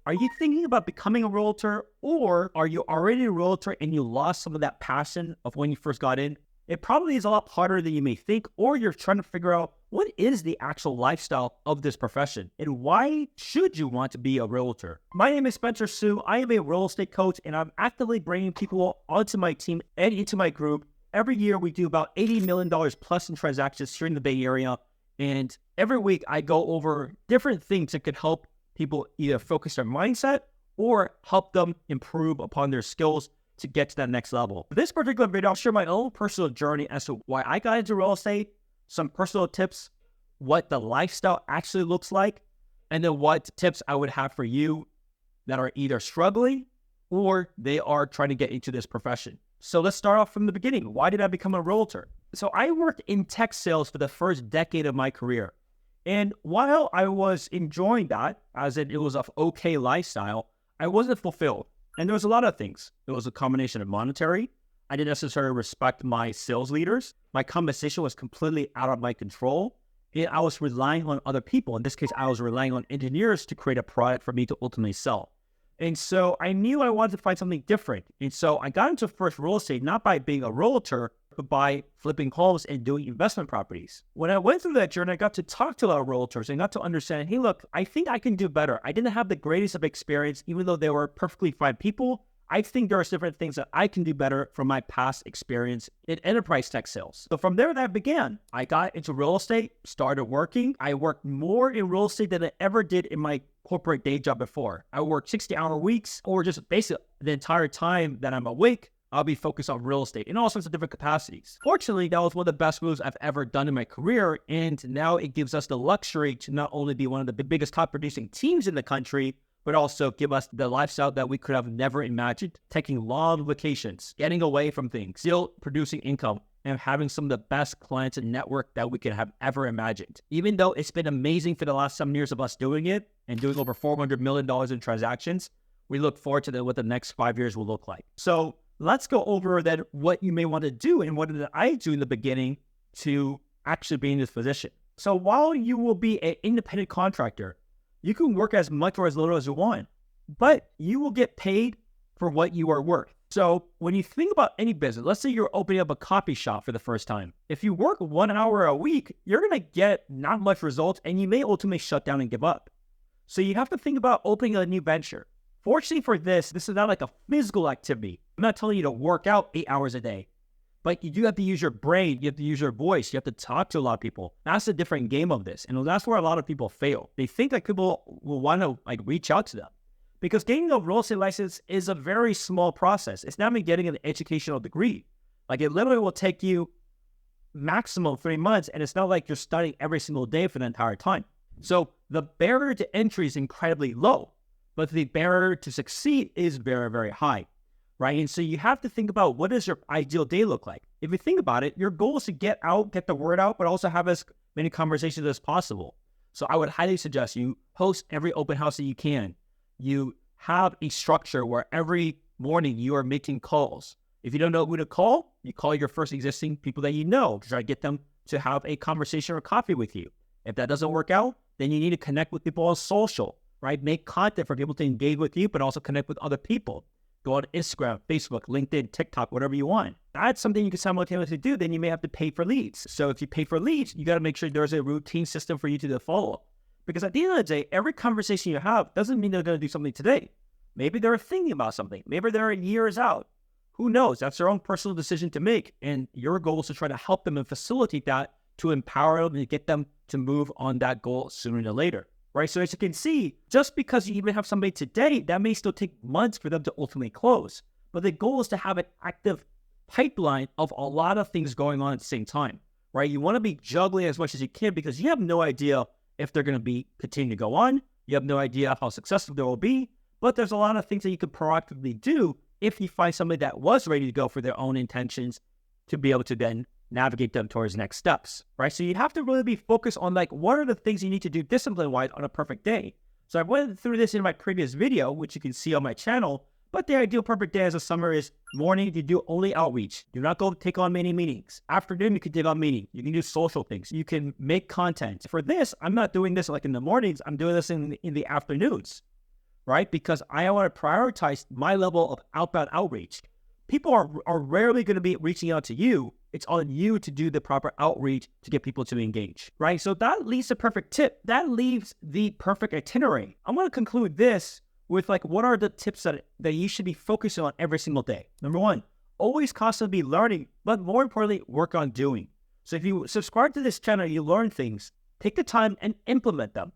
Are you thinking about becoming a realtor, or are you already a realtor and you lost some of that passion of when you first got in? It probably is a lot harder than you may think, or you're trying to figure out what is the actual lifestyle of this profession and why should you want to be a realtor? My name is Spencer Sue. I am a real estate coach and I'm actively bringing people onto my team and into my group. Every year we do about $80 million plus in transactions here in the Bay Area. And every week I go over different things that could help people either focus their mindset or help them improve upon their skills to get to that next level. For this particular video, I'll share my own personal journey as to why I got into real estate, some personal tips, what the lifestyle actually looks like, and then what tips I would have for you that are either struggling or they are trying to get into this profession. So let's start off from the beginning. Why did I become a realtor? So I worked in tech sales for the first decade of my career. And while I was enjoying that, as in it was an okay lifestyle, I wasn't fulfilled. And there was a lot of things. It was a combination of monetary. I didn't necessarily respect my sales leaders. My compensation was completely out of my control. And I was relying on other people. In this case, I was relying on engineers to create a product for me to ultimately sell. And so I knew I wanted to find something different. And so I got into first real estate, not by being a realtor, but by flipping homes and doing investment properties. When I went through that journey, I got to talk to a lot of realtors and got to understand, hey, look, I think I can do better. I didn't have the greatest of experience, even though they were perfectly fine people. I think there are different things that I can do better from my past experience in enterprise tech sales. So from there, that began. I got into real estate, started working. I worked more in real estate than I ever did in my corporate day job before. I worked 60-hour weeks, or just basically the entire time that I'm awake, I'll be focused on real estate in all sorts of different capacities. Fortunately, that was one of the best moves I've ever done in my career. And now it gives us the luxury to not only be one of the biggest top producing teams in the country, but also give us the lifestyle that we could have never imagined. Taking long vacations, getting away from things, still producing income, and having some of the best clients and network that we could have ever imagined. Even though it's been amazing for the last 7 years of us doing it and doing over $400 million in transactions, we look forward to what the next 5 years will look like. So let's go over then what you may want to do and what did I do in the beginning to actually be in this position. So while you will be an independent contractor, you can work as much or as little as you want, but you will get paid for what you are worth. So when you think about any business, let's say you're opening up a coffee shop for the first time. If you work 1 hour a week, you're going to get not much results and you may ultimately shut down and give up. So you have to think about opening a new venture. Fortunately for this is not like a physical activity. I'm not telling you to work out 8 hours a day, but you do have to use your brain. You have to use your voice. You have to talk to a lot of people. That's a different game of this. And that's where a lot of people fail. They think that people will want to reach out to them because getting a real estate license is a very small process. It's not even getting an educational degree. It literally will take you maximum 3 months. And it's not like you're studying every single day for the entire time. So the barrier to entry is incredibly low, but the barrier to succeed is very, very high. Right? And so you have to think about what does your ideal day look like? If you think about it, your goal is to get the word out, but also have as many conversations as possible. So I would highly suggest you host every open house that you can. You have a structure where every morning you are making calls. If you don't know who to call, you call your first existing people that you know to try to get them to have a conversation or coffee with you. If that doesn't work out, then you need to connect with people on social, right? Make content for people to engage with you, but also connect with other people. Go on Instagram, Facebook, LinkedIn, TikTok, whatever you want. That's something you can simultaneously do. Then you may have to pay for leads. So if you pay for leads, you got to make sure there's a routine system for you to follow. Because at the end of the day, every conversation you have doesn't mean they're going to do something today. Maybe they're thinking about something. Maybe they're years out. Who knows? That's their own personal decision to make. And your goal is to try to help them and facilitate that to empower them and get them to move on that goal sooner than later. Right? So as you can see, just because you even have somebody today, that may still take months for them to ultimately close. But the goal is to have an active pipeline of a lot of things going on at the same time, right? You want to be juggling as much as you can because you have no idea if they're going to continue to go on. You have no idea how successful they will be, but there's a lot of things that you could proactively do if you find somebody that was ready to go for their own intentions to be able to then navigate them towards next steps, right? So you have to really be focused on what are the things you need to do discipline-wise on a perfect day. So I went through this in my previous video, which you can see on my channel, but the ideal perfect day as a summer is morning, you do only outreach. Do not go take on many meetings. Afternoon, you can take on meetings. You can do social things. You can make content. For this, I'm not doing this in the mornings. I'm doing this in the afternoons. right? Because I want to prioritize my level of outbound outreach. People are rarely going to be reaching out to you. It's on you to do the proper outreach to get people to engage, right? So that leaves the perfect tip. That leaves the perfect itinerary. I'm going to conclude this with like, what are the tips that you should be focusing on every single day? Number one, always constantly be learning, but more importantly, work on doing. So if you subscribe to this channel, you learn things, take the time and implement them,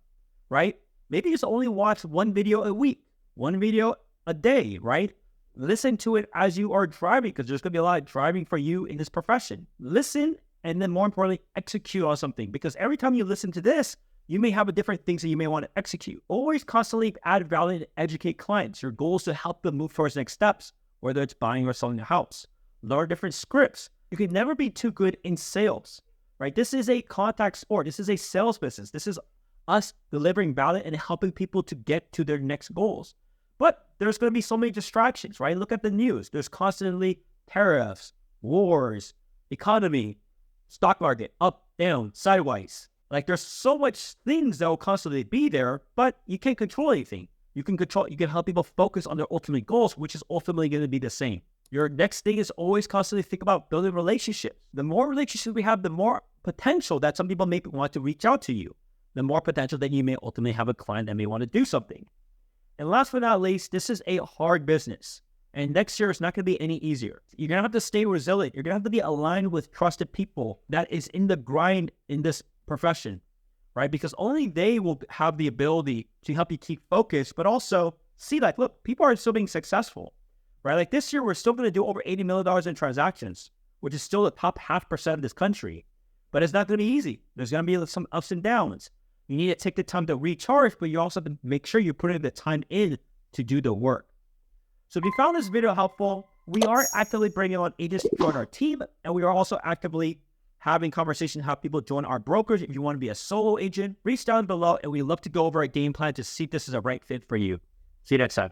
right? Maybe just only watch one video a week, one video a day, right? Listen to it as you are driving, because there's going to be a lot of driving for you in this profession. Listen, and then more importantly, execute on something, because every time you listen to this, you may have different things that you may want to execute. Always constantly add value and educate clients. Your goal is to help them move towards the next steps, whether it's buying or selling a house. Learn different scripts. You can never be too good in sales, right? This is a contact sport. This is a sales business. This is us delivering value and helping people to get to their next goals. But there's going to be so many distractions, right? Look at the news. There's constantly tariffs, wars, economy, stock market, up, down, sideways. Like, there's so much things that will constantly be there, but you can't control anything. You can help people focus on their ultimate goals, which is ultimately going to be the same. Your next thing is always constantly think about building relationships. The more relationships we have, the more potential that some people may want to reach out to you. The more potential that you may ultimately have a client that may want to do something. And last but not least, this is a hard business. And next year is not going to be any easier. You're going to have to stay resilient. You're going to have to be aligned with trusted people that is in the grind in this profession, right? Because only they will have the ability to help you keep focused, but also see, like, look, people are still being successful, right? Like, this year, we're still going to do over $80 million in transactions, which is still the top 0.5% of this country. But it's not going to be easy. There's going to be some ups and downs. You need to take the time to recharge, but you also have to make sure you're putting the time in to do the work. So if you found this video helpful, we are actively bringing on agents to join our team, and we are also actively having conversations how people join our brokers. If you want to be a solo agent, reach down below, and we'd love to go over a game plan to see if this is a right fit for you. See you next time.